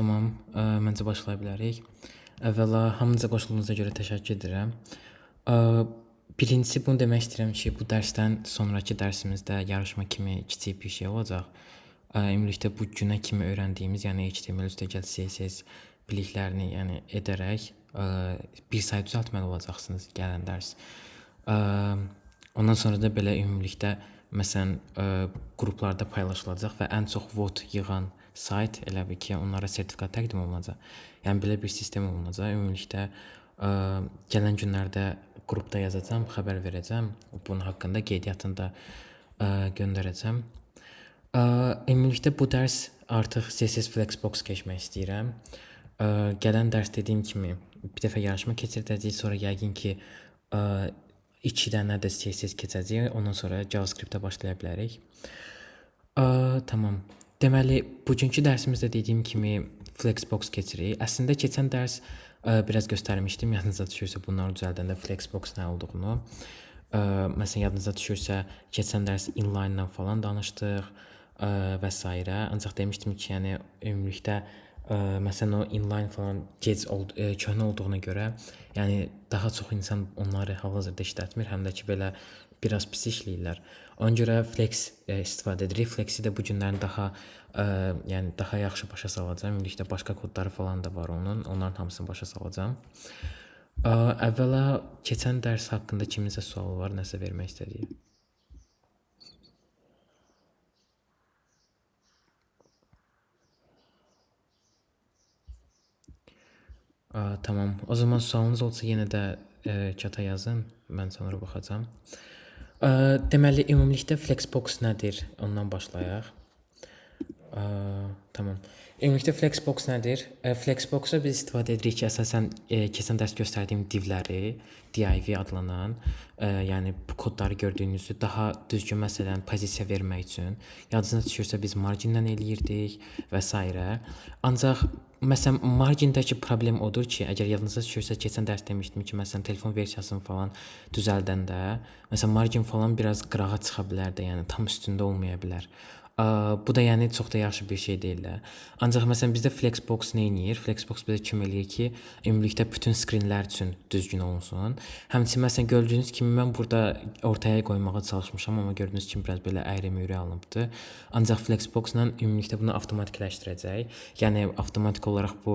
Tamam, məncə başlaya bilərik. Əvvəla hamınıza qoşulduğunuza görə təşəkkür edirəm. Ə, Birincisi bunu demək istəyirəm ki, bu dərsdən sonrakı dərsimizdə yarışma kimi kiçik bir şey olacaq. Ümumilikdə bu günə kimi öyrəndiyimiz, yəni HTML üstəgəl CSS biliklərini, yəni edərək bir sayı düzəltməli olacaqsınız gələn dərs. Ə, Ondan sonra da belə ümumilikdə məsələn qruplarda paylaşılacaq və ən çox vot yığan sayt elə bil ki, onlara sertifikat təqdim olunacaq. Yəni belə bir sistem olunacaq. Ümumilikdə gələn günlərdə qrupda yazacağam, xəbər verəcəm. Bunun haqqında qeydiyyatını da göndərəcəm. Ümumilikdə bu dərs artıq CSS Flexbox keçmək istəyirəm. Gələn dərs dediyim kimi bir dəfə yarışma keçirdəcəyik, sonra yəqin ki 2 dənə də CSS keçəcəyik, ondan sonra JavaScript-ə başlaya bilərik. Tamam. Deməli, bugünkü dərsimizdə dediyim kimi Flexbox keçirik. Əslində keçən dərs biraz göstərmişdim, yadınıza düşürsə bunları düzəldəndə Flexbox nə olduğunu. Məsələn, yadınıza düşürsə keçən dərs inline-dan falan danışdıq və s. Ancaq demişdim ki, yəni ümumilikdə məsələn o inline falan köhnə olduğuna görə, yəni daha çox insan onları hal-hazırda işlətmir, həm də ki belə biraz pis işləyirlər. Ona görə Flex istifadə edirik. Flexi də bu günlərin yəni daha yaxşı başa salacağam. Ümumilikdə başqa kodları falan da var onun. Onların hamısını başa salacağam. Əvvəla keçən dərs haqqında kiminsə sualı var, nəsə vermək istədiyi? Tamam. O zaman sualınız olsa yenə də çata yazın. Mən sonra baxacağam. Deməli, ümumilikdə Flexbox nədir? Ondan başlayaq. Tamam. Ümumilikdə Flexbox nədir? Flexbox-a biz istifadə edirik ki, əsasən keçən dərs göstərdiyim divləri, div adlanan, yəni bu kodları gördüyünüzü daha düzgün məsələn pozisiya vermək üçün, yadınıza düşürsə biz margindən eləyirdik və s. Ancaq məsələn margindəki problem odur ki, əgər yadınıza düşürsə keçən dərs demişdim ki, məsələn telefon versiyasını falan düzəldəndə, məsələn margin falan biraz qırağa çıxa bilər də, yəni tam üstündə olmaya bilər. Bu da yəni çox da yaxşı bir şey deyil də. Ancaq məsələn bizdə Flexbox nə edir? Flexbox bizə kömək eləyir ki, ümumilikdə bütün skrinlər üçün düzgün olsun. Həmçinin məsələn gördüyünüz kimi mən burada ortaya qoymağa çalışmışam, amma gördüyünüz kimi biraz belə əyri-müyri alınıbdı. Ancaq Flexbox-la ümumilikdə bunu avtomatikləşdirəcək. Yəni avtomatik olaraq bu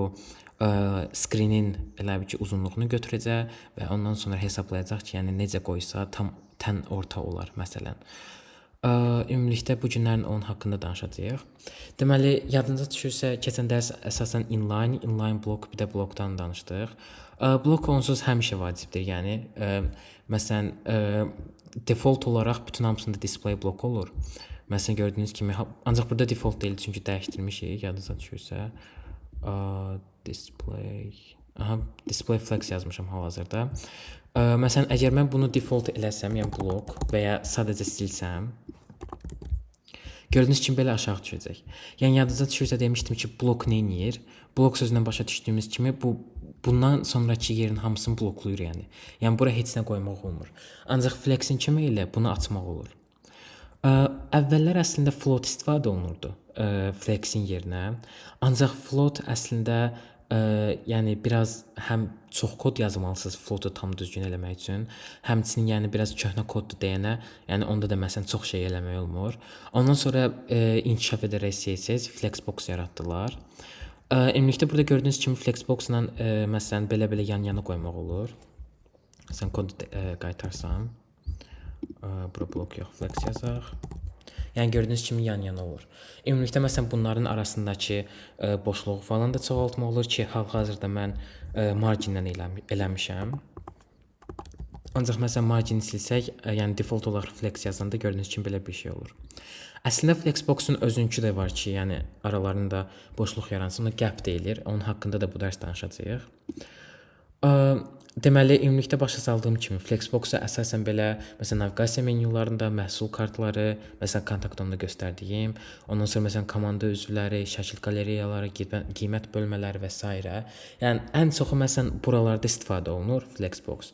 skrinin elə bil ki uzunluğunu götürəcək və ondan sonra hesablayacaq ki, yəni necə qoysa tam tən orta olar məsələn. Ümumilikdə bu günlərin onun haqqında danışacağıq. Deməli, yadınıza düşürsə, keçən dərs əsasən inline blok, bir də blokdan danışdıq. Blok onsuz həmişə vacibdir. Yəni, məsələn, default olaraq bütün hamısında display blok olur. Məsələn, gördüyünüz kimi, ancaq burada default deyil, çünki dəyişdirmişik, yadınıza düşürsə. Display flex yazmışam hal-hazırda. Məsələn, əgər mən bunu default eləsəm, yəni blok və ya sadəcə silsəm, gördüyünüz kimi belə aşağı düşəcək. Yəni yadınıza düşürsə demişdim ki, blok nə edir? Blok sözündən başa düşdüyümüz kimi bundan sonrakı yerin hamısını bloklayır yəni. Yəni bura heç nə qoymaq olmur. Ancaq flexin köməyi ilə bunu açmaq olur. Əvvəllər əslində float istifadə olunurdu flexin yerinə. Ancaq float əslində yəni biraz həm çox kod yazmalısınız floatu tam düzgün eləmək üçün. Həmçinin yəni biraz köhnə koddur deyənə, yəni onda da məsələn çox şey eləmək olmur. Ondan sonra inkişaf edərək CSS Flexbox yaratdılar. Ümumilikdə burada gördüyünüz kimi Flexbox-la məsələn belə yan-yana qoymaq olur. Məsələn kodu qaytarsam, bura blok yox, flex yazaq. Yəni gördüyünüz kimi yan-yana olur. Ümumilikdə məsələn bunların arasındakı boşluğu falan da çoxaltmaq olur ki, hal-hazırda mən margindən eləmişəm. Ancaq məsələn margini silsək, yəni default olaraq flex yazanda gördüyünüz kimi belə bir şey olur. Əslində Flexbox-un özünkü də var ki, yəni aralarında boşluq yaransın, ona gap deyilir. Onun haqqında da bu dərs danışacağıq. Deməli, ümumilikdə başa saldığım kimi Flexbox-a əsasən belə, məsələn, naviqasiya menyularında məhsul kartları, məsələn, kontaktomda göstərdiyim, ondan sonra məsələn, komanda üzvləri, şəkil qaleriyaları, qiymət bölmələri və s. Yəni, ən çoxu məsələn, buralarda istifadə olunur Flexbox.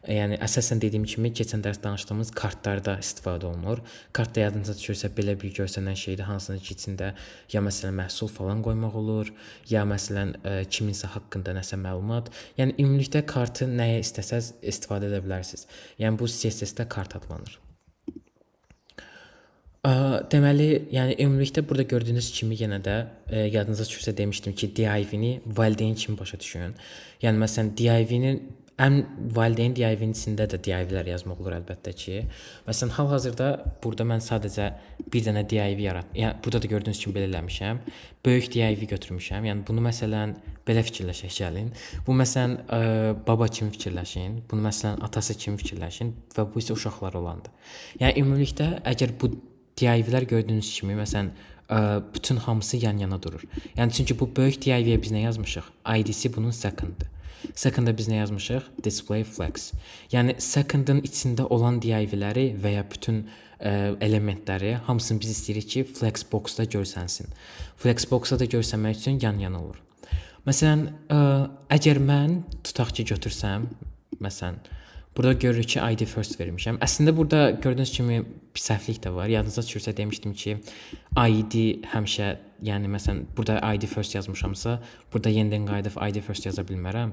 Yəni əsasən dediyim kimi keçən dərs danışdığımız kartlarda istifadə olunur. Kartda yadınıza düşürsə belə bir göstərilən şeydə hansısa ki, içində ya məsələn məhsul falan qoymaq olur, ya məsələn kiminsə haqqında nəsə məlumat. Yəni ümumilikdə kartı nəyə istəsəz istifadə edə bilərsiniz. Yəni bu CSS-də kart adlanır. Deməli, yəni ümumilikdə burada gördüyünüz kimi yenə də yadınıza düşürsə demişdim ki, div-ni valideyn kimi başa düşün. Yəni məsələn div-nin ən valideyn div-nin içində də div-lər yazmaq olur əlbəttə ki. Məsələn hal-hazırda burada mən sadəcə bir dənə div yəni burada da gördüyünüz kimi belə eləmişəm. Böyük div götürmüşəm. Yəni bunu məsələn belə fikirləşək gəlin. Bu məsələn baba kimi fikirləşin. Bunu məsələn atası kimi fikirləşin və bu isə uşaqlar olandır. Yəni ümumilikdə əgər bu div-lər gördüyünüz kimi məsələn bütün hamısı yan-yana durur. Yəni çünki bu böyük div-yə biz nə yazmışıq? ID-si bunun second-dır. Second-da biz nə yazmışıq? Display flex. Yəni second-ın içində olan div-ləri və ya bütün elementləri hamısını biz istəyirik ki, flexbox-da görsənsin. Flexbox-da da görsənmək üçün yan-yana olur. Məsələn, əgər mən tutaq ki, götürsəm, məsələn, burada görürük ki, ID first vermişəm. Əslində burada gördüyünüz kimi bir səhvlik də var. Yadınıza düşürsə demişdim ki, ID həmişə, yəni məsələn burada ID first yazmışamsa, burada yenidən qayıdıb ID first yaza bilmərəm.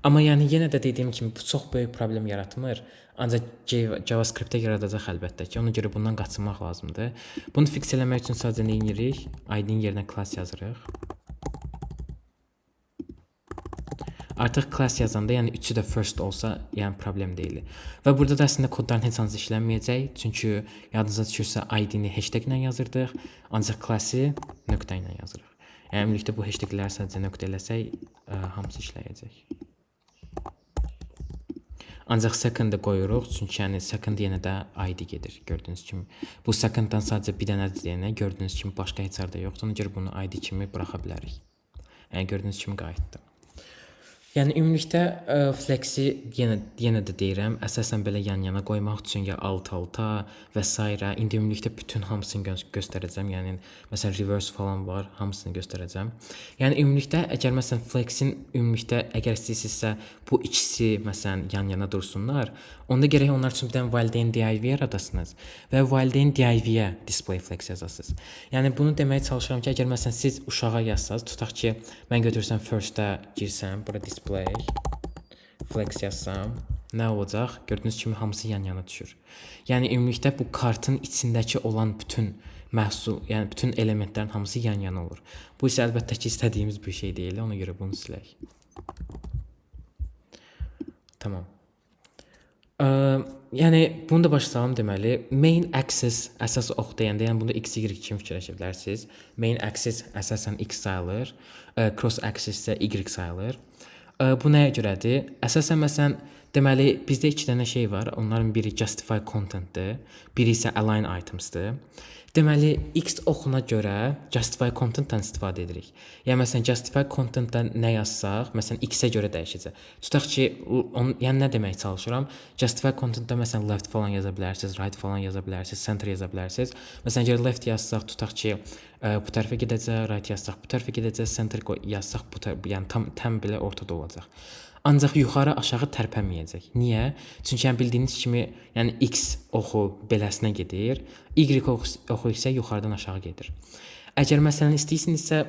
Amma yəni yenə də dediyim kimi bu çox böyük problem yaratmır. Ancaq JavaScript-də yaradacaq əlbəttə ki, ona görə bundan qaçınmaq lazımdır. Bunu fix eləmək üçün sadəcə nə edirik? ID-nin yerinə class yazırıq. Artıq class yazanda, yəni üçü də first olsa, yəni problem deyil. Və burada da əslində kodların heç hansı işlənməyəcək. Çünki yadınıza düşürsə ID-ni hashtag ilə yazırdıq, ancaq class-ı nöqtə ilə yazırıq. Yəni ümumilikdə bu hashtagləri sadəcə nöqtə eləsək, hamısı işləyəcək. Ancaq second-ı qoyuruq, çünki yəni second yenə də ID gedir, gördüyünüz kimi. Bu second-dan sadəcə bir dənədir deyənə, gördüyünüz kimi başqa heç yerdə yoxdur. Ona görə bunu ID kimi buraxa bilərik. Yəni gördüyünüz kimi qayıtdı. Yəni ümumilikdə flexi yenə də deyirəm, əsasən belə yan-yana qoymaq üçün ya alt-alta və s. İndi ümumilikdə bütün hamısını göstərəcəm. Yəni məsələn reverse falan var, hamısını göstərəcəm. Yəni ümumilikdə əgər məsələn flexin ümumilikdə əgər istəyirsinizsə bu ikisi məsələn yan-yana dursunlar, onda gərək onlar üçün bir dənə valideyn div yaradasınız və valideyn div-yə display flex yazasınız. Yəni bunu deməyə çalışıram ki, əgər məsələn siz uşağa yazsaz, tutaq ki, mən götürsəm first-ə girsəm, bura display flex yazsam, nə olacaq? Gördüyünüz kimi hamısı yan-yana düşür. Yəni ümumilikdə bu kartın içindəki olan bütün məhsul, yəni bütün elementlərin hamısı yan-yana olur. Bu isə əlbəttə ki, istədiyimiz bir şey deyil. Ona görə bunu silək. Tamam. Yəni bunu da başa salım deməli, main axis əsas ox deyəndə, yəni bunda x, y kimi fikirləşə bilərsiniz. Main axis əsasən x sayılır, cross axis isə y sayılır. Bu nəyə görədir? Əsasən məsələn, deməli bizdə iki dənə şey var. Onların biri justify content-dir, biri isə align items-dir. Deməli x oxuna görə justify content-dan istifadə edirik. Yəni məsələn justify content-dan nə yazsaq, məsələn x-ə görə dəyişəcək. Tutaq ki, yəni nə demək çalışıram? Justify content-da məsələn left falan yaza bilərsiniz, right falan yaza bilərsiniz, center yaza bilərsiniz. Məsələn əgər left yazsaq, tutaq ki, bu tərəfə gedəcək, right yazsaq, bu tərəfə gedəcək, center yazsaq, bu tərəfə, yəni tam belə ortada olacaq. Ancaq yuxarı aşağı tərpənməyəcək. Niyə? Çünki yəni bildiyiniz kimi, yəni x oxu beləsinə gedir, y oxu isə yuxarıdan aşağı gedir. Əgər məsələn istəyirsinizsə,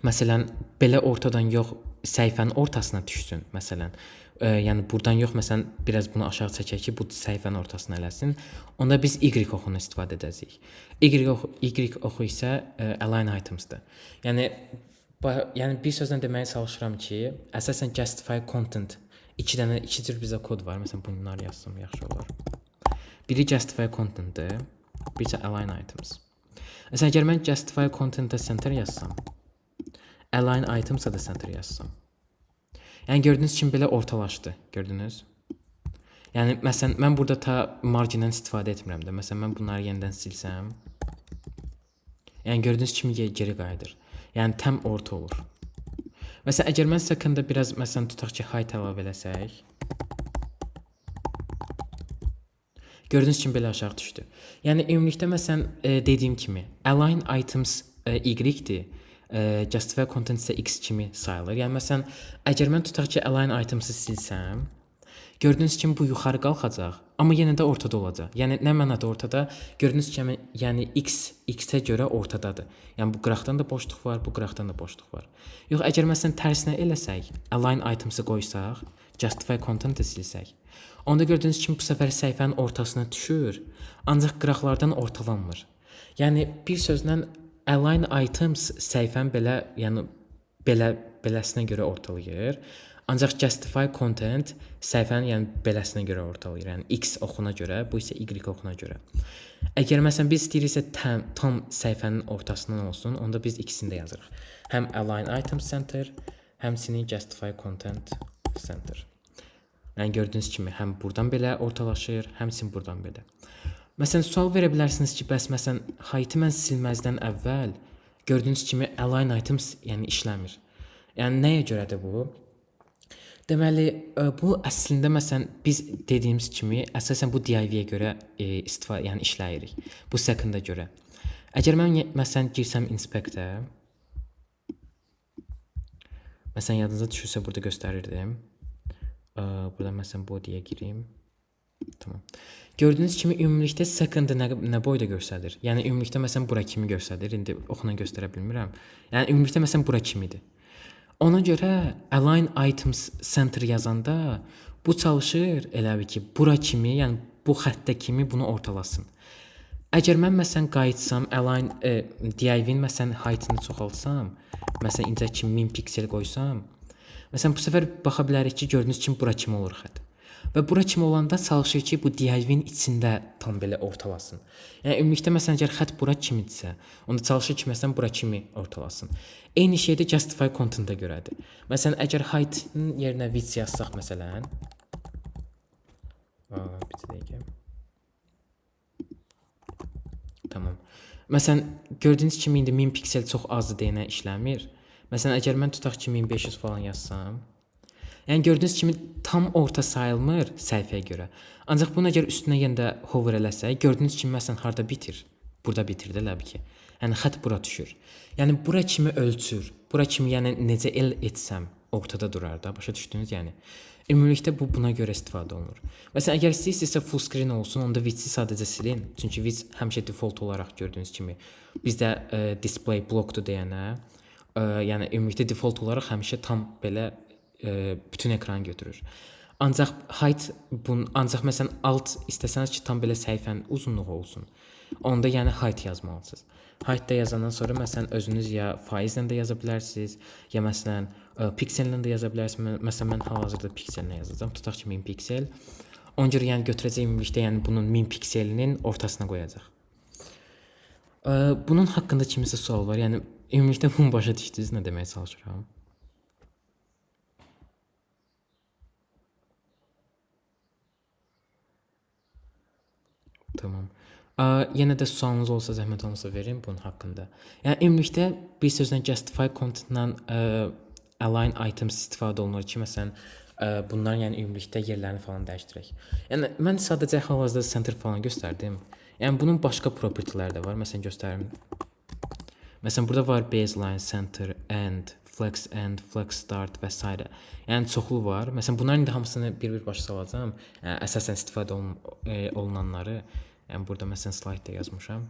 məsələn belə ortadan yox, səhifənin ortasına düşsün, məsələn. Yəni buradan yox, məsələn biraz bunu aşağı çəkək ki, bu səhifənin ortasına eləsin. Onda biz y oxunu istifadə edəcəyik. Y oxu isə align items-dır. Yəni bir sözlə deməyə çalışıram ki, əsasən justify content iki cür bizə kod var. Məsələn bunları yazsam yaxşı olar. Biri justify content-dir, biri isə align items. Məsələn əgər mən justify content-də center yazsam, align items-da da center yazsam. Yəni gördüyünüz kimi belə ortalaşdı, gördünüz? Yəni məsələn mən burada ta margindən istifadə etmirəm də. Məsələn mən bunları yenidən silsəm, yəni gördüyünüz kimi geri qayıdır. Yəni tam orta olur. Məsələn əgər mən second-da biraz məsələn tutaq ki, height əlavə eləsək, gördüyünüz kimi belə aşağı düşdü. Yəni ümumilikdə məsələn dediyim kimi align items y-dir, justify content isə x kimi sayılır. Yəni məsələn əgər mən tutaq ki, align items-ı silsəm, Gördüyünüz kimi bu yuxarı qalxacaq, amma yenə də ortada olacaq. Yəni nə mənada ortada? Gördüyünüz kimi, yəni x-ə görə ortadadır. Yəni bu qıraqdan da boşluq var, bu qıraqdan da boşluq var. Yox, əgər məsələn tərsinə eləsək, align items-ı qoysaq, justify content-ı silsək, onda gördüyünüz kimi bu səfər səhifənin ortasına düşür, ancaq qıraqlardan ortalanmır. Yəni bir sözlə align items səhifəni belə, yəni beləsinə görə ortalayır. Ancaq justify content səhifənin yəni beləsinə görə ortalayır. Yəni x oxuna görə, bu isə y oxuna görə. Əgər məsələn biz istəyiriksə tam səhifənin ortasından olsun, onda biz ikisini də yazırıq. Həm align item center, həmçinin justify content center. Yəni gördüyünüz kimi həm buradan belə ortalaşır, həmçinin buradan belə. Məsələn sual verə bilərsiniz ki, bəs məsələn height-ı mən silməzdən əvvəl gördüyünüz kimi align items yəni işləmir. Yəni nəyə görədir bu? Deməli, bu əslində məsələn biz dediyimiz kimi əsasən bu div-yə görə istifadə, yəni işləyirik. Bu second-a görə. Əgər mən məsələn girsəm inspect-ə, məsələn yadınıza düşürsə burada göstərirdim. Burada məsələn body-yə girim. Tamam. Gördüyünüz kimi ümumilikdə second-ı nə boyda göstərir? Yəni ümumilikdə məsələn bura kimi göstərir. İndi oxuna göstərə bilmirəm. Yəni ümumilikdə məsələn bura kimidir. Ona görə align items center yazanda bu çalışır elə ki, bura kimi, yəni bu xəttə kimi bunu ortalasın. Əgər mən məsələn qayıtsam, align div-in məsələn height-ını çoxaltsam, məsələn incə kimi 1000 piksel qoysam, məsələn bu səfər baxa bilərik ki, gördüyünüz kimi bura kimi olur xətt. Və bura kimi olanda çalışır ki, bu div-in içində tam belə ortalasın. Yəni ümumilikdə məsələn əgər xətt bura kimidirsə, onda çalışır ki, məsələn bura kimi ortalasın. Eyni şey də justify content-a görədir. Məsələn əgər height-ın yerinə width yazsaq məsələn, bir dəqiqə. Tamam. Məsələn gördüyünüz kimi indi 1000 piksel çox azdır deyənə işləmir. Məsələn əgər mən tutaq ki 1500 falan yazsam, yəni gördüyünüz kimi tam orta sayılmır səhifəyə görə. Ancaq bunu əgər üstünə yenə də hover eləsək, gördüyünüz kimi məsələn harda bitir? Burada bitir də ləbi ki. Yəni xətt bura düşür. Yəni bura kimi ölçür. Bura kimi yəni necə el etsəm ortada durar da. Başa düşdünüz yəni. Ümumilikdə bu buna görə istifadə olunur. Məsələn əgər istəyirsinizsə full screen olsun, onda width-i sadəcə silin. Çünki width həmişə default olaraq gördüyünüz kimi bizdə display blockdur deyənə, yəni ümumilikdə default olaraq həmişə tam belə bütün ekranı götürür. Ancaq height ancaq məsələn alt istəsəniz ki, tam belə səhifənin uzunluğu olsun. Onda yəni height yazmalısınız. Height da yazandan sonra məsələn özünüz ya faizlə də yaza bilərsiniz, ya məsələn piksellə də yaza bilərsiniz. Məsələn mən hal-hazırda piksellə yazacağam. Tutaq ki 1000 piksel. Ona görə yəni götürəcək ümumilikdə yəni bunun 1000 pikselinin ortasına qoyacaq. Bunun haqqında kimisə sual var. Yəni ümumilikdə bunu başa düşdünüz nə deməyə çalışıram? Tamam. Yenə də sualınız olsa zəhmət olmasa verin bunun haqqında. Yəni ümumilikdə bir sözlə justify content-la align items istifadə olunur ki, məsələn bunların yəni ümumilikdə yerlərini falan dəyişdirək. Yəni mən sadəcə hal-hazırda center falan göstərdim. Yəni bunun başqa propertyləri də var. Məsələn göstərim. Məsələn burada var baseline, center, end, flex end, flex start və s. Yəni çoxlu var. Məsələn bunların indi hamısını bir-bir başa salacağam. Yəni əsasən istifadə olunanları. Yəni burada məsələn slide-da yazmışam.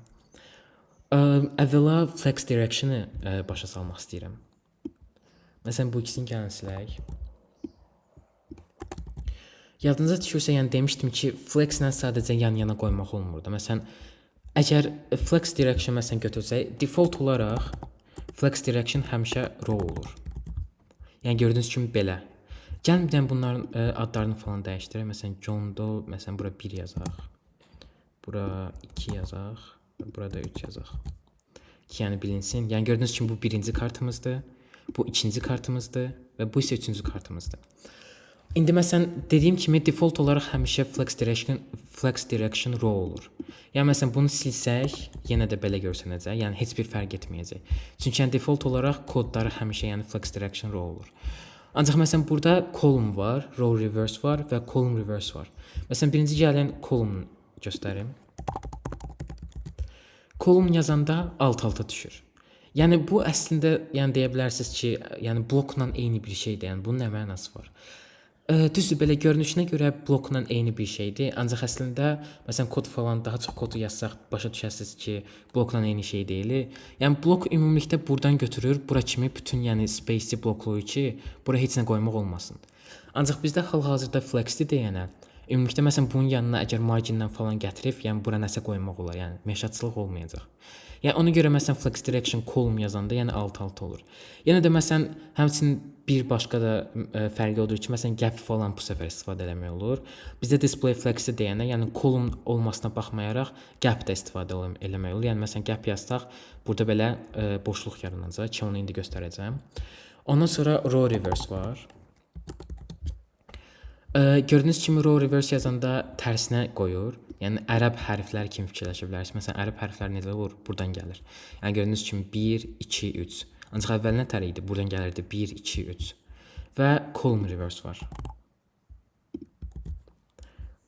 Əvvəla flex direction-ı başa salmaq istəyirəm. Məsələn bu ikisini gəlin silək. Yadınıza düşürsə, yəni demişdim ki, flex-lə sadəcə yan-yana qoymaq olmur da. Məsələn, əgər flex direction məsələn götürsək, default olaraq flex direction həmişə row olur. Yəni gördüyünüz kimi belə. Gəlin bir dənə bunların adlarını falan dəyişdirək. Məsələn John Doe, məsələn bura 1 yazaq. Bura 2 yazaq. Burada 3 yazaq. Ki yəni bilinsin. Yəni gördüyünüz kimi bu birinci kartımızdır. Bu ikinci kartımızdır və bu isə üçüncü kartımızdır. İndi məsələn dediyim kimi default olaraq həmişə flex direction row olur. Yəni məsələn bunu silsək, yenə də belə görsənəcək. Yəni heç bir fərq etməyəcək. Çünki yəni default olaraq kodları həmişə yəni flex direction row olur. Ancaq məsələn burada column var, row reverse var və column reverse var. Məsələn birinci gəlin column göstərim. Column yazanda alt-alta düşür. Yəni bu əslində yəni deyə bilərsiniz ki, yəni blokla eyni bir şeydir. Yəni bunun nə mənası var? Düzdür, belə görünüşünə görə blokla eyni bir şeydir. Ancaq əslində məsələn kod falan daha çox kodu yazsaq başa düşəsiniz ki, blokla eyni şey deyil. Yəni blok ümumilikdə burdan götürür, bura kimi bütün yəni space-i bloklayır ki, bura heç nə qoymaq olmasın. Ancaq bizdə hal-hazırda flex-dir deyənə, ümumilikdə məsələn bunun yanına əgər margindən falan gətirib, yəni bura nəsə qoymaq olar, yəni meşatçılıq olmayacaq. Yəni ona görə məsələn flex direction column yazanda yəni alt-alt olur. Yenə də məsələn həmçinin bir başqa da fərqi odur ki, məsələn gap falan bu səfər istifadə etmək olur. Bizdə display flex-i deyənə, yəni column olmasına baxmayaraq gap da istifadə etmək olur. Yəni məsələn gap yazsaq, burada belə boşluq yaranacaq ki, onu indi göstərəcəm. Ondan sonra row reverse var. Gördüyünüz kimi row reverse yazanda tərsinə qoyur. Yəni ərəb hərfləri kimi fikirləşə bilərsiniz. Məsələn ərəb hərfləri necə olur? Burdan gəlir. Yəni gördüyünüz kimi 1 2 3. Ancaq əvvəl nə tər idi? Burdan gəlirdi 1 2 3. Və column reverse var.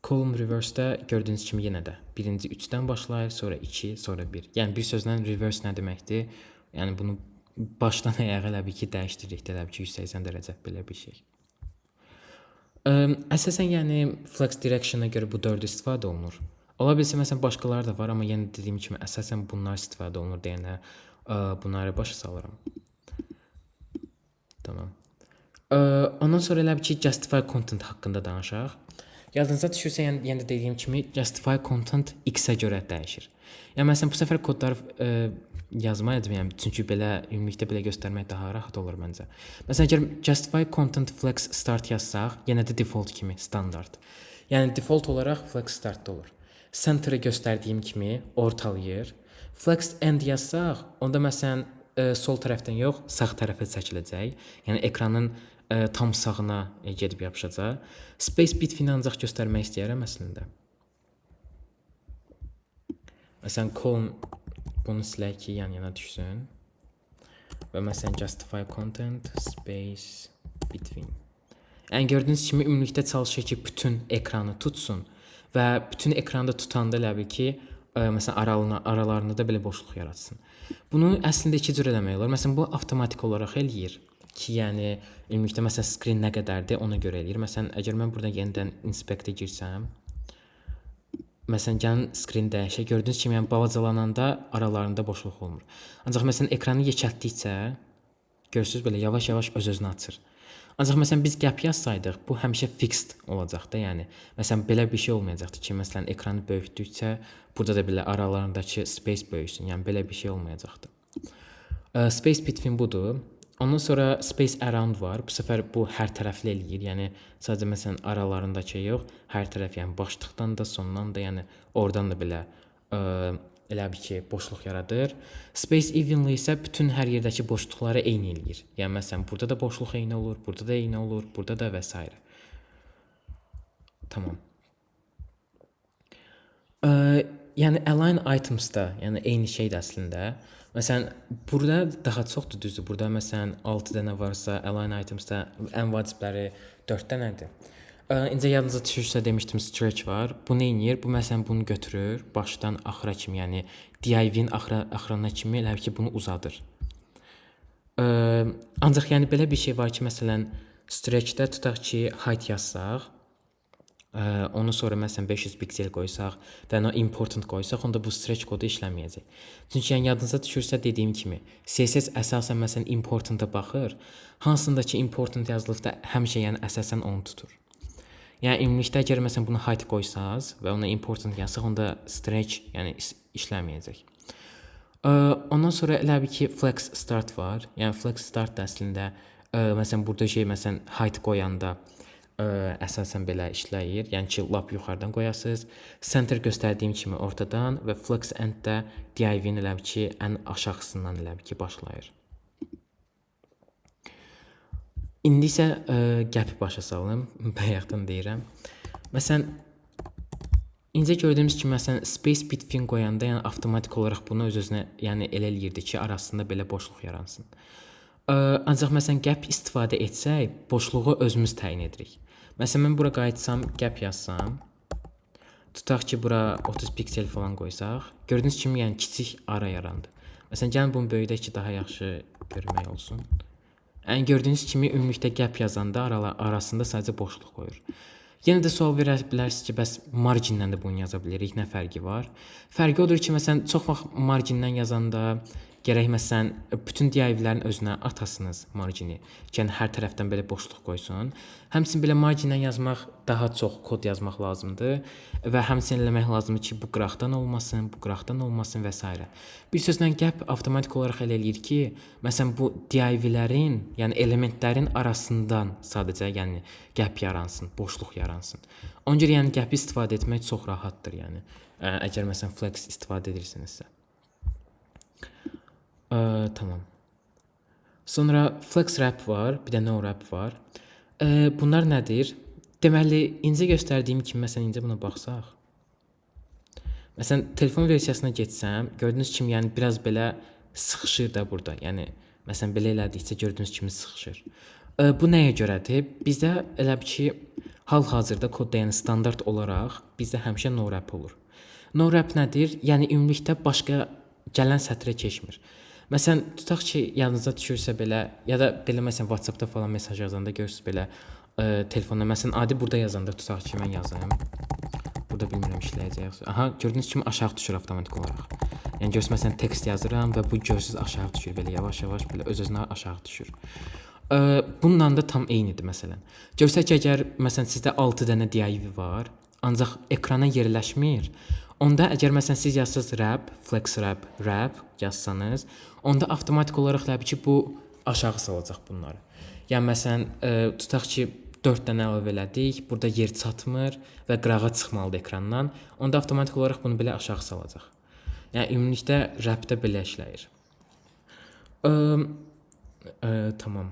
Column reverse-də gördüyünüz kimi yenə də birinci 3-dən başlayır, sonra 2, sonra 1. Yəni bir sözlə reverse nə deməkdir? Yəni bunu başdan ayağa elə bir ki dəyişdiririk, elə bir ki 180 dərəcə belə bir şey. Əsasən yəni flex direction-a görə bu 4 istifadə olunur. Ola bilsə məsələn başqaları da var, amma yenə dediyim kimi əsasən bunlar istifadə olunur deyənə bunları başa salıram. Tamam. Ondan sonra elə bir ki justify content haqqında danışaq. Yadınıza düşürsə, yəni yenə də dediyim kimi justify content x-ə görə dəyişir. Yəni məsələn bu səfər kodları yazmayacağam, çünki belə ümumilikdə belə göstərmək daha rahat olur məncə. Məsələn əgər justify content flex start yazsaq, yenə də default kimi standart. Yəni default olaraq flex startda olur. Center-ı göstərdiyim kimi ortalayır. Flex end yazsaq, onda məsələn sol tərəfdən yox, sağ tərəfə çəkiləcək. Yəni ekranın tam sağına gedib yapışacaq. Space between ancaq göstərmək istəyirəm əslində. Məsələn column bunu silək ki yan-yana düşsün. Və məsələn justify content space between. Yəni gördüyünüz kimi ümumilikdə çalışır ki bütün ekranı tutsun və bütün ekranda tutanda elə bil ki məsələn aralarında da belə boşluq yaratsın. Bunu əslində iki cür eləmək olar. Məsələn bu avtomatik olaraq eləyir ki, yəni ümumilikdə məsələn screen nə qədərdir ona görə eləyir. Məsələn əgər mən burada yenidən inspect-ə girsəm, məsələn gəlin screen dəyişək. Gördüyünüz kimi yəni balacalananda aralarında boşluq olmur. Ancaq məsələn ekranı yekəltdikcə görürsüz belə yavaş-yavaş öz-özünə açır. Ancaq məsələn biz gap yazsaydıq, bu həmişə fixed olacaqdı. Yəni məsələn belə bir şey olmayacaqdı ki, məsələn ekranı böyütdükcə burada da belə aralarındakı space böyüsün. Yəni belə bir şey olmayacaqdı. Space between budur. Ondan sonra space around var. Bu səfər bu hər tərəfli eləyir. Yəni sadəcə məsələn aralarındakı yox, hər tərəf, yəni başlıqdan da, sondan da, yəni oradan da belə elə bir ki boşluq yaradır. Space evenly isə bütün hər yerdəki boşluqları eyni eləyir. Yəni məsələn burada da boşluq eyni olur, burada da eyni olur, burada da və s. Tamam. Yəni align items-da, yəni eyni şeydir əslində. Məsələn, burada daha çoxdur, düzdür. Burada məsələn 6 dənə varsa, align items-da ən vacibləri 4 dənədir. İncə yadınıza düşürsə demişdim stretch var. Bu nə edir? Bu məsələn bunu götürür, başdan axıra kimi, yəni div-in axırına kimi elə ki bunu uzadır. Ancaq yəni belə bir şey var ki, məsələn stretch-də tutaq ki height yazsaq, onu sonra məsələn 500 piksel qoysaq və ona important qoysaq, onda bu stretch kodu işləməyəcək. Çünki yəni yadınıza düşürsə dediyim kimi, CSS əsasən məsələn importanta baxır, hansındakı important yazılıbda həmişə yəni əsasən onu tutur. Yəni ümumilikdə əgər məsələn bunu height qoysaz və ona important yazsaq, onda stretch yəni işləməyəcək. Ondan sonra elə bir ki flex start var. Yəni flex start da əslində məsələn burada şey məsələn height qoyanda əsasən belə işləyir. Yəni ki, lap yuxarıdan qoyasınız. Center göstərdiyim kimi ortadan və flex end də div-in elə ki, ən aşağısından elə ki, başlayır. İndi isə gap-i başa salım. Bayaqdan deyirəm. Məsələn, incə gördüyümüz kimi, məsələn, space between qoyanda, yəni avtomatik olaraq bunu öz-özünə yəni elə eləyirdi ki, arasında belə boşluq yaransın. Ancaq məsələn gap istifadə etsək, boşluğu özümüz təyin edirik. Məsələn mən bura qayıtsam, gap yazsam, tutaq ki bura 30 piksel falan qoysaq, gördüyünüz kimi yəni kiçik ara yarandı. Məsələn gəlin bunu böyüdək ki daha yaxşı görmək olsun. Yəni gördüyünüz kimi ümumilikdə gap yazanda arasında sadəcə boşluq qoyur. Yenə də sual verə bilərsiniz ki, bəs margindən də bunu yaza bilərik, nə fərqi var? Fərqi odur ki, məsələn, çox vaxt margindən yazanda gərək məsələn bütün div-lərin özünə atasınız margini. Yəni hər tərəfdən belə boşluq qoysun. Həmçinin belə margindən yazmaq daha çox kod yazmaq lazımdır və həmçinin eləmək lazımdır ki, bu qıraqdan olmasın, bu qıraqdan olmasın və s. Bir sözlə gap avtomatik olaraq elə eləyir ki, məsələn bu div-lərin, yəni elementlərin arasından sadəcə yəni gap yaransın, boşluq yaransın. Ona görə yəni gap istifadə etmək çox rahatdır, yəni. Əgər məsələn flex istifadə edirsinizsə. Tamam. Sonra flex wrap var, bir də no wrap var. Bunlar nədir? Deməli, incə göstərdiyim kimi məsələn incə buna baxsaq. Məsələn, telefon versiyasına getsəm, gördüyünüz kimi yəni biraz belə sıxışır da burada. Yəni məsələn belə elədikcə gördüyünüz kimi sıxışır. Bu nəyə görədir? Bizdə elə bir ki, hal-hazırda kodda yəni standart olaraq bizdə həmişə no wrap olur. No wrap nədir? Yəni ümumilikdə başqa gələn sətrə keçmir. Məsələn, tutaq ki, yadınıza düşürsə belə, ya da belə məsələn WhatsApp-da falan mesaj yazanda görürsüz belə telefonda məsələn adi burada yazanda tutaq ki, mən yazayım. Burada bilmirəm işləyəcək. Aha, gördüyünüz kimi aşağı düşür avtomatik olaraq. Yəni görürsüz məsələn tekst yazıram və bu görürsüz aşağı düşür belə yavaş-yavaş belə öz-özünə aşağı düşür. Bununla da tam eynidir məsələn. Görsək ki, əgər məsələn sizdə 6 dənə div var, ancaq ekrana yerləşmir. Onda əgər məsələn siz yazsınız wrap, flex wrap, wrap yazsanız, onda avtomatik olaraq elə ki, bu aşağı salacaq bunları. Yəni məsələn, tutaq ki, 4 dənə əlavə elədik, burada yer çatmır və qırağa çıxmalıdır ekrandan. Onda avtomatik olaraq bunu belə aşağı salacaq. Yəni ümumilikdə wrap-də belə işləyir. Tamam.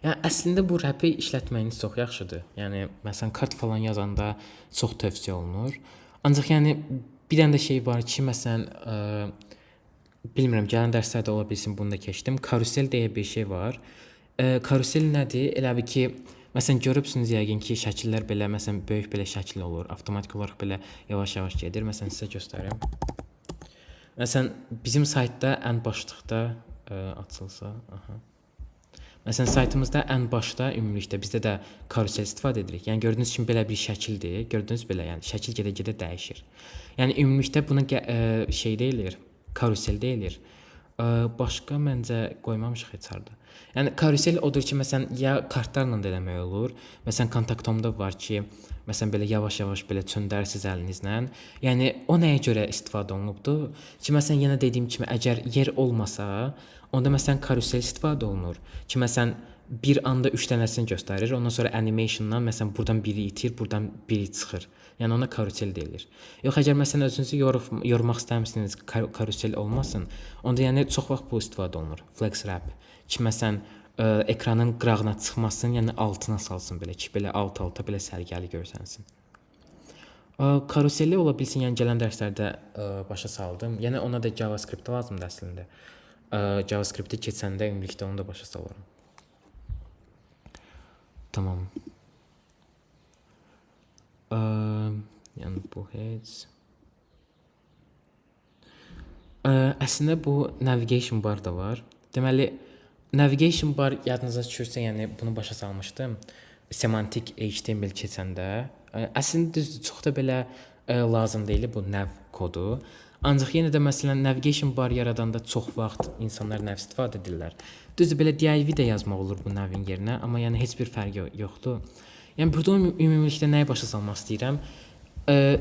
Yəni əslində bu wrap-i işlətməyiniz çox yaxşıdır. Yəni məsələn kart falan yazanda çox tövsiyə olunur. Ancaq yəni bir dənə də şey var ki, məsələn bilmirəm gələn dərslərdə ola bilsin bunu da keçdim. Karusel deyə bir şey var. Karusel nədir? Elə bir ki, məsələn görübsünüz yəqin ki, şəkillər belə məsələn böyük belə şəkil olur. Avtomatik olaraq belə yavaş-yavaş gedir. Məsələn sizə göstərim. Məsələn bizim saytda ən başlıqda açılsa, aha. Məsələn, saytımızda ən başda ümumilikdə bizdə də karusel istifadə edirik. Yəni gördüyünüz kimi belə bir şəkildir. Gördüyünüz belə, yəni şəkil gedə-gedə dəyişir. Yəni ümumilikdə buna şey deyilir, karusel deyilir. Başqa məncə qoymamışıq heç harda. Yəni karusel odur ki, məsələn ya kartlarla da eləmək olur. Məsələn kontaktomda var ki, məsələn belə yavaş-yavaş belə çöndərsiniz əlinizlə. Yəni o nəyə görə istifadə olunubdur? Ki məsələn yenə dediyim kimi əgər yer olmasa, onda məsələn karusel istifadə olunur. Ki məsələn bir anda 3 dənəsini göstərir. Ondan sonra animationdan məsələn buradan biri itir, buradan biri çıxır. Yəni ona karusel deyilir. Yox əgər məsələn özünüzü yormaq istəmirsiniz, karusel olmasın, onda yəni çox vaxt bu istifadə olunur. Flex wrap. Ki məsələn ekranın qırağına çıxmasın, yəni altına salsın belə ki, belə alt-alta belə sərgəli görsənsin. Karuseli ola bilsin, yəni gələn dərslərdə başa saldım. Yəni ona da JavaScript lazımdır əslində. JavaScript-i keçəndə ümumilikdə onu da başa salaram. Tamam. Yəni bu heç. Əslində bu navigation bar da var. Deməli navigation bar yadınıza düşürsə, yəni bunu başa salmışdım. Semantik HTML keçəndə. Əslində düzdür, çox da belə lazım deyil bu nav kodu. Ancaq yenə də məsələn navigation bar yaradanda çox vaxt insanlar nav istifadə edirlər. Düzdür, belə div də yazmaq olur bu navin yerinə, amma yəni heç bir fərqi yoxdur. Yəni burada ümumilikdə nəyə başa salmaq istəyirəm?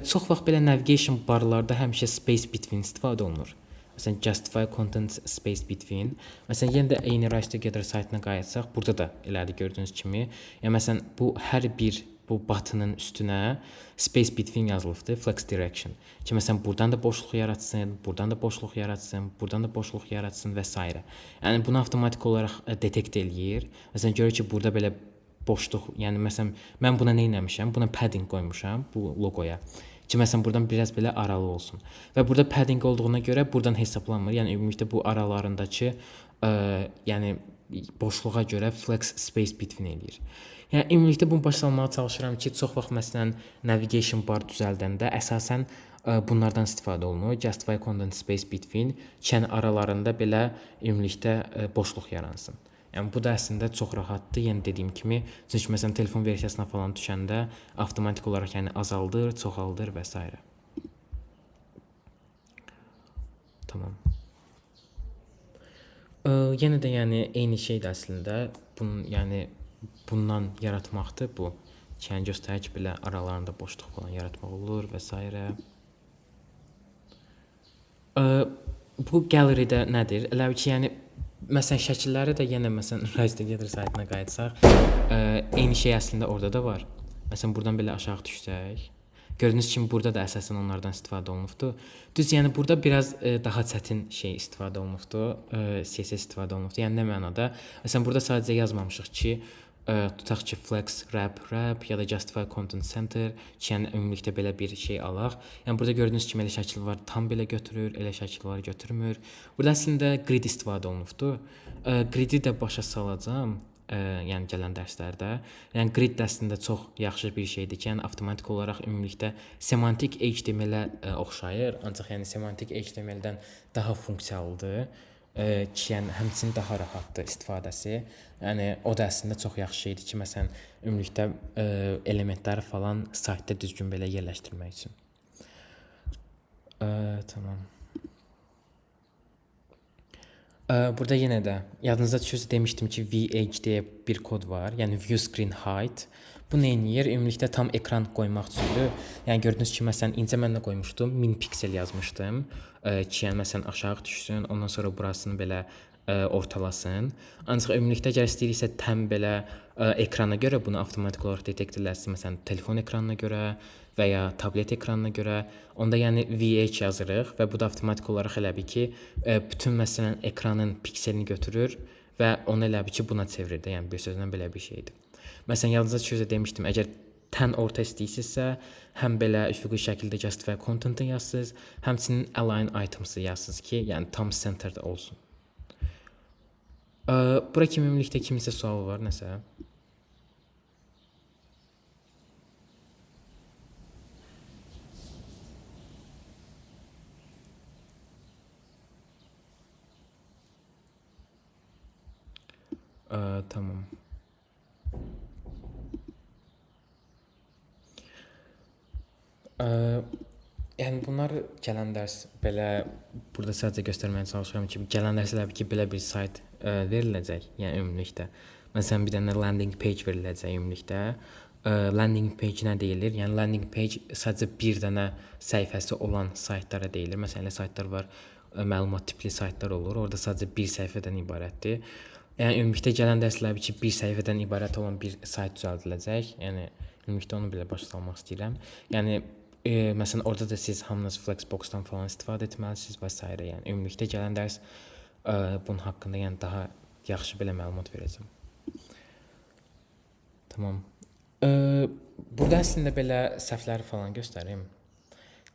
Çox vaxt belə navigation barlarda həmişə space between istifadə olunur. Məsələn justify content space between. Məsələn yenə də eyni Rise Together saytına qayıtsaq, burada da elədir gördüyünüz kimi. Yəni məsələn bu hər bir bu buttonun üstünə space between yazılıbdır, flex direction. Ki məsələn buradan da boşluq yaratsın, buradan da boşluq yaratsın, buradan da boşluq yaratsın və s. Yəni bunu avtomatik olaraq detect eləyir. Məsələn görür ki, burada belə boşluq, yəni məsələn mən buna nə etmişəm? Buna padding qoymuşam bu loqoya. Ki məsələn buradan biraz belə aralı olsun. Və burada padding olduğuna görə buradan hesablanmır. Yəni ümumilikdə bu aralarındakı yəni boşluğa görə flex space between eləyir. Yəni ümumilikdə bunu başa salmağa çalışıram ki, çox vaxt məsələn navigation bar düzəldəndə əsasən bunlardan istifadə olunur. Justify content space between çən aralarında belə ümumilikdə boşluq yaransın. Yəni bu da əslində çox rahatdır. Yəni dediyim kimi, çünki məsələn telefon versiyasına falan düşəndə avtomatik olaraq yəni azaldır, çoxaldır və s. Tamam. Yenə də yəni eyni şeydir əslində. Bundan yaratmaqdır bu. Yəni göstərir ki, belə aralarında boşluq falan yaratmaq olur və s. Bu gallery-də nədir? Elə ki, yəni məsələn şəkilləri də yenə məsələn Rise Together saytına qayıtsaq, eyni şey əslində orada da var. Məsələn buradan belə aşağı düşsək, gördüyünüz kimi burada da əsasən onlardan istifadə olunubdu. Düz yəni burada biraz daha çətin şey istifadə olunubdu, CSS istifadə olunubdu. Yəni nə mənada? Məsələn burada sadəcə yazmamışıq ki, tutaq ki flex wrap ya da justify content center ki, yəni ümumilikdə belə bir şey alaq. Yəni burada gördüyünüz kimi elə şəkil var, tam belə götürür, elə şəkil var, götürmür. Burada əslində grid istifadə olunubdu. Gridi də başa salacağam. Yəni gələn dərslərdə. Yəni grid əslində çox yaxşı bir şeydir ki, yəni avtomatik olaraq ümumilikdə semantik HTML-ə oxşayır, ancaq yəni semantik HTML-dən daha funksiyalıdır. Ki, yəni həmçinin daha rahatdır istifadəsi. Yəni o da əslində çox yaxşı şeydir ki, məsələn ümumilikdə elementləri falan saytda düzgün belə yerləşdirmək üçün. Tamam. Burada yenə də yadınızda düşürsə demişdim ki, VH deyə bir kod var. Yəni view screen height. Bu nə edir? Ümumilikdə tam ekran qoymaq üçündür. Yəni gördüyünüz kimi məsələn incə mən də qoymuşdum, 1000 piksel yazmışdım. Ki, yəni məsələn aşağı düşsün, ondan sonra burasını belə ortalasın. Ancaq ümumilikdə əgər istəyirsə tam belə ekrana görə bunu avtomatik olaraq detekt eləsin. Məsələn telefon ekranına görə və ya tablet ekranına görə. Onda yəni VH yazırıq və bu da avtomatik olaraq elə bil ki, bütün məsələn ekranın pikselini götürür və onu elə bil ki, buna çevirir də. Yəni bir sözlə belə bir şeydir. Məsələn yadınızda düşürsə demişdim, əgər tən orta istəyirsinizsə, həm belə üfüqi şəkildə justify content-ı yazsınız, həmçinin align items-ı yazsınız ki, yəni tam centered olsun. Bura kimi ümumilikdə kimisə sual var, nəsə? Tamam. Yəni bunlar gələn dərs belə burada sadəcə göstərməyə çalışıram ki, gələn dərslər ki, belə bir sayt veriləcək, yəni ümumilikdə. Məsələn, bir dənə landing page veriləcək ümumilikdə. Landing page nə deyilir? Yəni landing page sadəcə bir dənə səhifəsi olan saytlara deyilir. Məsələn, elə saytlar var, məlumat tipli saytlar olur. Orada sadəcə bir səhifədən ibarətdir. Yəni ümumilikdə gələn dərslər ki, bir səhifədən ibarət olan bir sayt düzəldiləcək. Yəni ümumilikdə onu belə başa salmaq istəyirəm. Yəni məsələn orada da siz hamınız Flexbox-dan falan istifadə etməlisiniz və s. Yəni ümumilikdə gələn dərs bunun haqqında yəni daha yaxşı belə məlumat verəcəm. Tamam. Burada əslində belə səhvləri falan göstərim.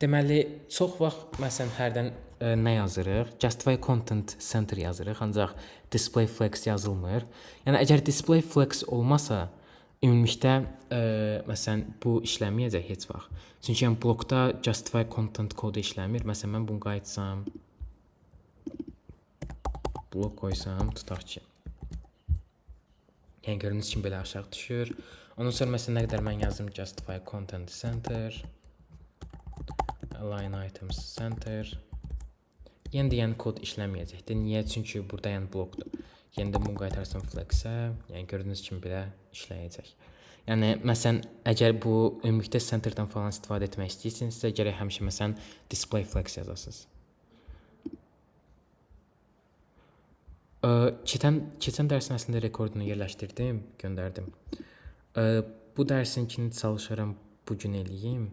Deməli, çox vaxt məsələn hərdən nə yazırıq? Justify content center yazırıq, ancaq display flex yazılmır. Yəni əgər display flex olmasa, ümumilikdə məsələn bu işləməyəcək heç vaxt. Çünki yəni blokda justify content kodu işləmir. Məsələn mən bunu qayıtsam, blok qoysam, tutaq ki. Yəni gördüyünüz kimi belə aşağı düşür. Ondan sonra məsələn nə qədər mən yazdım justify content center, align items center. Yəni kod işləməyəcəkdir. Niyə? Çünki burada yəni blokdur. Yəni də bunu qaytarsam flex-ə, yəni gördüyünüz kimi belə işləyəcək. Yəni məsələn əgər bu ümumilikdə centerdən falan istifadə etmək istəyirsinizsə, gərək həmişə məsələn display flex yazasınız. Keçən dərsin əslində rekordunu yerləşdirdim, göndərdim. Bu dərsinkini çalışaram bu gün eləyim,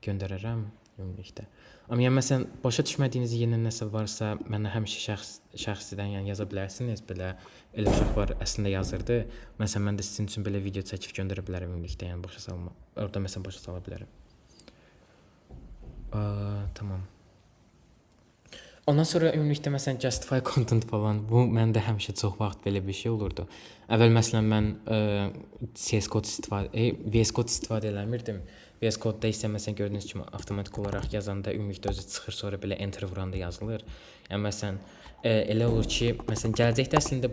göndərərəm ümumilikdə. Amma yəni məsələn başa düşmədiyiniz yenə nəsə varsa, mənə həmişə şəxsidən yəni yaza bilərsiniz. Belə elə uşaq var əslində yazırdı. Məsələn mən də sizin üçün belə video çəkib göndərə bilərəm ümumilikdə, yəni başa salma. Orada məsələn başa sala bilərəm. Tamam. Ondan sonra ümumilikdə məsələn justify content falan, bu məndə həmişə çox vaxt belə bir şey olurdu. Əvvəl məsələn mən VS Code istifadə eləmirdim. VS Code-da isə məsələn gördüyünüz kimi avtomatik olaraq yazanda ümumilikdə özü çıxır, sonra belə enter vuranda yazılır. Yəni məsələn elə olur ki, məsələn gələcəkdə əslində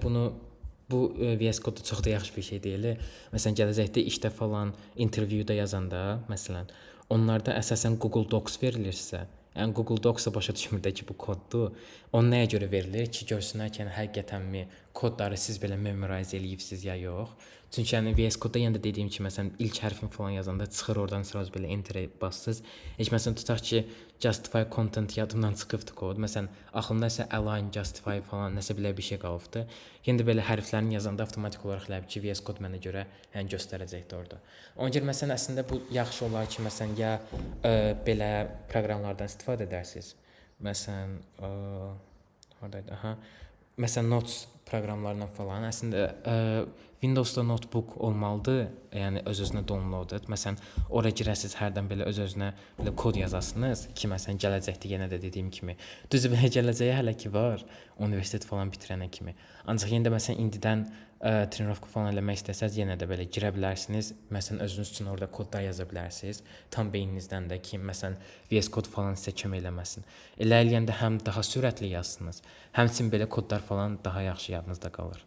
bu VS Code çox da yaxşı bir şey deyil. Məsələn gələcəkdə işdə falan intervyuda yazanda, məsələn, onlarda əsasən Google Docs verilirsə, yəni Google Docs-a başa düşmür də ki, bu koddur. Onu nəyə görə verilir ki, görsünlər ki, yəni həqiqətənmi kodları siz belə memorize eləyibsiz ya yox. Çünki yəni VS Code-da yenə də dediyim kimi, məsələn, ilk hərfin falan yazanda çıxır oradan sıraz belə enter bassız. Heç məsələn tutaq ki, justify content yadımdan çıxıbdı kod. Məsələn, axırında isə align, justify falan nəsə belə bir şey qalıbdı. Yenə də belə hərflərini yazanda avtomatik olaraq elə ki, VS Code mənə görə yəni göstərəcəkdi orada. Ona görə məsələn əslində bu yaxşı olar ki, məsələn ya belə proqramlardan istifadə edərsiniz. Məsələn, hardaydı? Aha. Məsələn, Notes proqramlarından falan. Əslində Windows-da notebook olmalıdır. Yəni öz-özünə downloaded. Məsələn, ora girəsiz, hərdən belə öz-özünə belə kod yazasınız ki, məsələn, gələcəkdə yenə də dediyim kimi. Düzdür, belə gələcəyə hələ ki var, universitet falan bitirənə kimi. Ancaq yenə də məsələn indidən trenirovka falan eləmək istəsəz yenə də belə girə bilərsiniz. Məsələn, özünüz üçün orada kodlar yaza bilərsiniz. Tam beyninizdən də ki, məsələn, VS Code falan sizə kömək eləməsin. Elə eləyəndə həm daha sürətli yazsınız, həmçinin belə kodlar falan daha yaxşı yadınızda qalır.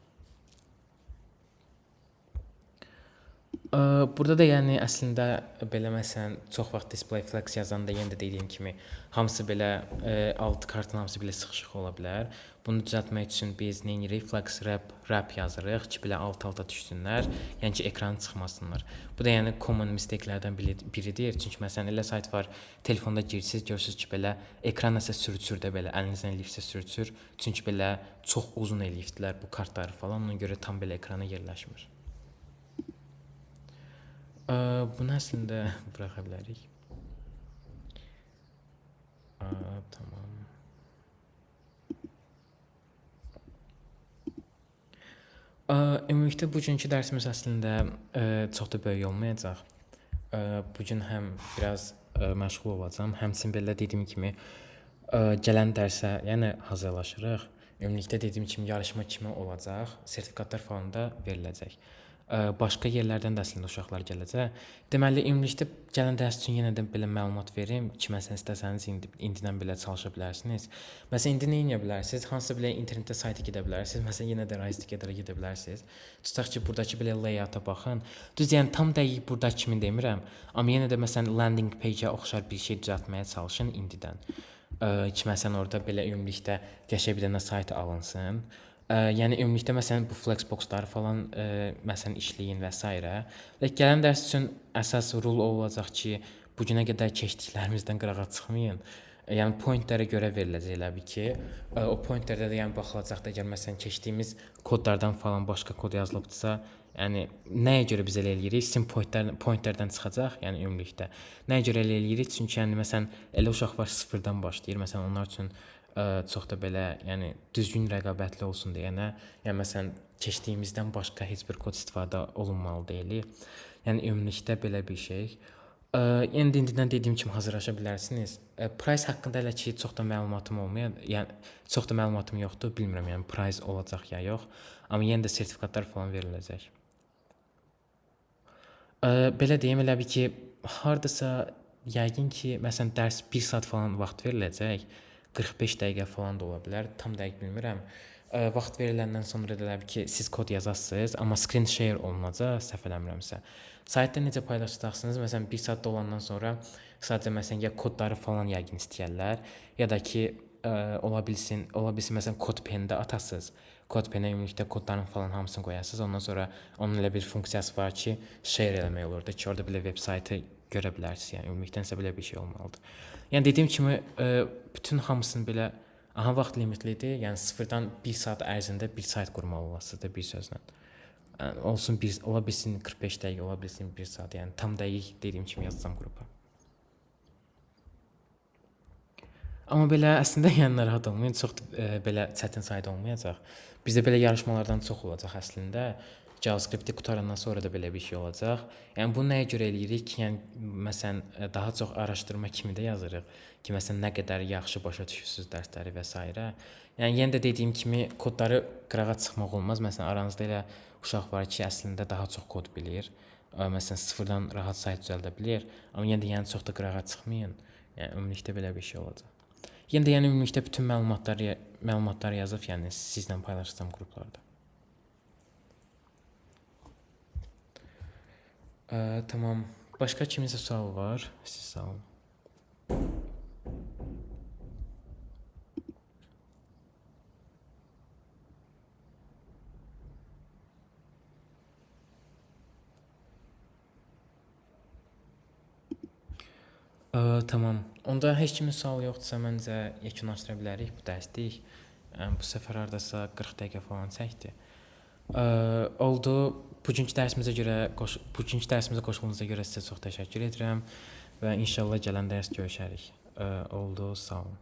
Burada da yəni əslində belə məsələn çox vaxt display flex yazanda yenə də dediyim kimi hamısı belə alt kartın hamısı belə sıxışıq ola bilər. Bunu düzəltmək üçün biz nə edirik? Flex wrap yazırıq ki, belə alt-alta düşsünlər, yəni ki, ekran çıxmasınlar. Bu da yəni common mistake-lərdən biridir. Çünki məsələn elə sayt var, telefonda girirsiniz, görürsüz ki, belə ekran nəsə sürücür də belə əlinizdən eləyibsə sürücür. Çünki belə çox uzun eləyibdilər bu kartları falan, ona görə tam belə ekrana yerləşmir. Bunu əslində buraxa bilərik. Tamam. Ümumilikdə bugünkü dərsimiz əslində çox da böyük olmayacaq. Bugün həm biraz məşğul olacağam, həmçinin belə dediyim kimi gələn dərsə yəni hazırlaşırıq. Ümumilikdə dediyim kimi yarışma kimi olacaq, sertifikatlar falan da veriləcək. Başqa yerlərdən də əslində uşaqlar gələcək. Deməli, ümumilikdə gələn dərs üçün yenə də belə məlumat verim ki, məsələn istəsəniz indidən belə çalışa bilərsiniz. Məsələn, indi nə edə bilərsiniz? Hansısa belə internetdə sayta gedə bilərsiniz. Məsələn, yenə də Rise Together-a gedə bilərsiniz. Tutaq ki, buradakı belə layout-a baxın. Düz yəni tam dəqiq buradakı kimi demirəm, amma yenə də məsələn landing page-ə oxşar bir şey düzəltməyə çalışın indidən. Ki, məsələn, orada belə ümumilikdə qəşəng bir dənə sayt alınsın. Yəni ümumilikdə məsələn bu flexboxları falan məsələn işləyin və s. Və gələn dərs üçün əsas rul olacaq ki, bu günə qədər keçdiklərimizdən qırağa çıxmayın. Yəni pointlərə görə veriləcək elə bil ki, o pointlərdə də yəni baxılacaq da əgər məsələn keçdiyimiz kodlardan falan başqa kod yazılıbdısa, yəni nəyə görə biz elə eləyirik? Sizin pointlərdən çıxacaq, yəni ümumilikdə. Nəyə görə elə eləyirik? Çünki yəni məsələn elə uşaq var sıfırdan başlayır. Məsələn onlar üçün çox da belə, yəni düzgün rəqabətli olsun deyənə, yəni məsələn keçdiyimizdən başqa heç bir kod istifadə olunmalı deyil. Yəni ümumilikdə belə bir şey. Yəni indidən dediyim kimi hazırlaşa bilərsiniz. Price haqqında elə ki çox da məlumatım olmayır. Yəni çox da məlumatım yoxdur, bilmirəm yəni price olacaq ya yox. Amma yenə də sertifikatlar falan veriləcək. Belə deyim elə bil ki hardasa yəqin ki məsələn dərs 1 saat falan vaxt veriləcək. 45 dəqiqə falan da ola bilər, tam dəqiq bilmirəm. Vaxt veriləndən sonra da elə bil ki siz kod yazasınız, amma screen share olunacaq, səhv eləmirəmsə. Saytda necə paylaşacaqsınız? Məsələn 1 saat dolandan sonra sadəcə məsələn ya kodları falan yəqin istəyirlər, ya da ki ola bilsin məsələn CodePen-də atasınız. CodePen-ə ümumilikdə kodların falan hamısını qoyasınız. Ondan sonra onun elə bir funksiyası var ki, share eləmək olur da ki, orada belə veb saytı görə bilərsiniz. Yəni ümumilikdənsə belə bir şey olmalıdır. Yəni dediyim kimi bütün hamısını belə vaxt limitlidir. Yəni 0-dan 1 saat ərzində bir sayt qurmalı olasınız da bir sözlə. Yəni, olsun ola bilsin 45 dəqiqə, ola bilsin 1 saat. Yəni tam dəqiq dediyim kimi yazacağam qrupa. Amma belə əslində yəni narahat olmayın, çox belə çətin sayda olmayacaq. Bizdə belə yarışmalardan çox olacaq əslində. JavaScript-i qutarandan sonra da belə bir şey olacaq. Yəni bunu nəyə görə eləyirik ki, yəni məsələn daha çox araşdırma kimi də yazırıq ki, məsələn nə qədər yaxşı başa düşürsüz dərsləri və s. Yəni yenə də dediyim kimi kodları qırağa çıxmaq olmaz. Məsələn aranızda elə uşaq var ki, əslində daha çox kod bilir. Məsələn, sıfırdan rahat sayt düzəldə bilər. Amma yenə də yəni çox da qırağa çıxmayın. Yəni ümumilikdə belə bir şey olacaq. Yenə də yəni ümumilikdə bütün məlumatlar yazıb, yəni sizlə paylaşacağam qruplarda. Tamam. Başqa kiminsə sualı var? Siz sağ olun. Tamam. Onda heç kimin sualı yoxdursa məncə yekunlaşdıra bilərik bu dərslik. Bu səfər hardasa 40 dəqiqə falan çəkdi. Oldu. Bugünkü dərsimizə qoşulduğunuza görə sizə çox təşəkkür edirəm və inşallah gələn dərs görüşərik. Oldu. Sağ olun.